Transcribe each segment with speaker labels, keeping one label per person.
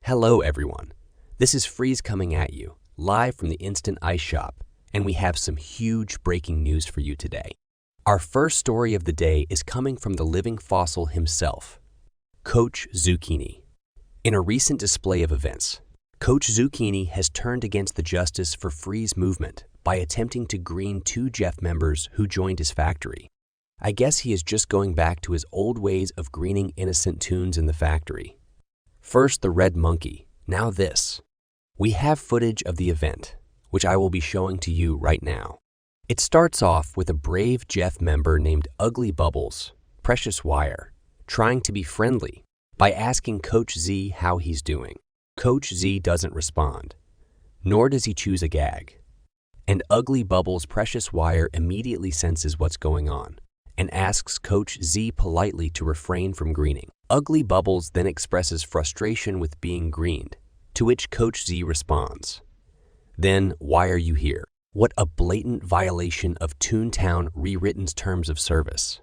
Speaker 1: Hello everyone, this is Freeze coming at you, live from the Instant Ice Shop, and we have some huge breaking news for you today. Our first story of the day is coming from the living fossil himself, Coach Zucchini. In a recent display of events, Coach Zucchini has turned against the Justice for Freeze movement by attempting to green two JFF members who joined his factory. I guess he is just going back to his old ways of greening innocent tunes in the factory. First the red monkey, now this. We have footage of the event, which I will be showing to you right now. It starts off with a brave JFF member named Ugly Bubbles, Precious Wire, trying to be friendly by asking Coach Z how he's doing. Coach Z doesn't respond, nor does he choose a gag. And Ugly Bubbles' Precious Wire immediately senses what's going on and asks Coach Z politely to refrain from greening. Ugly Bubbles then expresses frustration with being greened, to which Coach Z responds, "Then why are you here?" What a blatant violation of Toontown Rewritten's terms of service.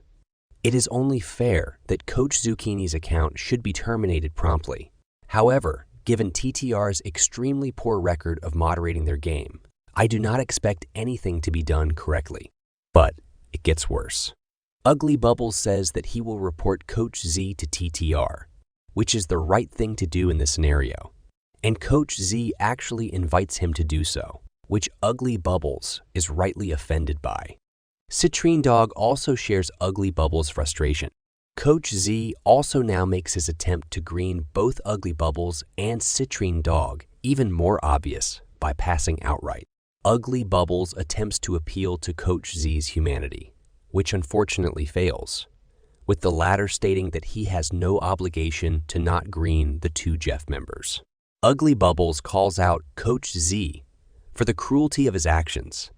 Speaker 1: It is only fair that Coach Zucchini's account should be terminated promptly. However, given TTR's extremely poor record of moderating their game, I do not expect anything to be done correctly. But it gets worse. Ugly Bubbles says that he will report Coach Z to TTR, which is the right thing to do in this scenario. And Coach Z actually invites him to do so, which Ugly Bubbles is rightly offended by. Citrine Dog also shares Ugly Bubbles' frustration. Coach Z also now makes his attempt to green both Ugly Bubbles and Citrine Dog even more obvious by passing outright. Ugly Bubbles attempts to appeal to Coach Z's humanity, which unfortunately fails, with the latter stating that he has no obligation to not green the two JFF members. Ugly Bubbles calls out Coach Z for the cruelty of his actions,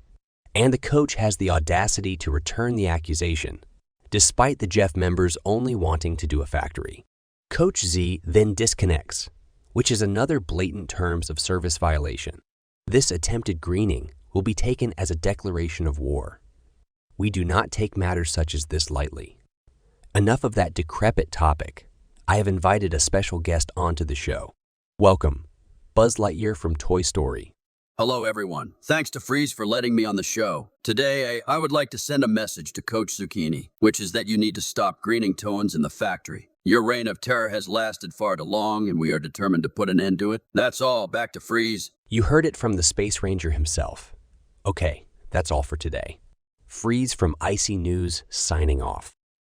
Speaker 1: and the coach has the audacity to return the accusation, despite the JFF members only wanting to do a factory. Coach Z then disconnects, which is another blatant terms of service violation. This attempted greening will be taken as a declaration of war. We do not take matters such as this lightly. Enough of that decrepit topic. I have invited a special guest onto the show. Welcome, Buzz Lightyear from Toy Story.
Speaker 2: Hello, everyone. Thanks to Freeze for letting me on the show. Today, I would like to send a message to Coach Zucchini, which is that you need to stop greening tones in the factory. Your reign of terror has lasted far too long, and we are determined to put an end to it. That's all. Back to Freeze.
Speaker 1: You heard it from the Space Ranger himself. Okay, that's all for today. Freeze from Icy News signing off.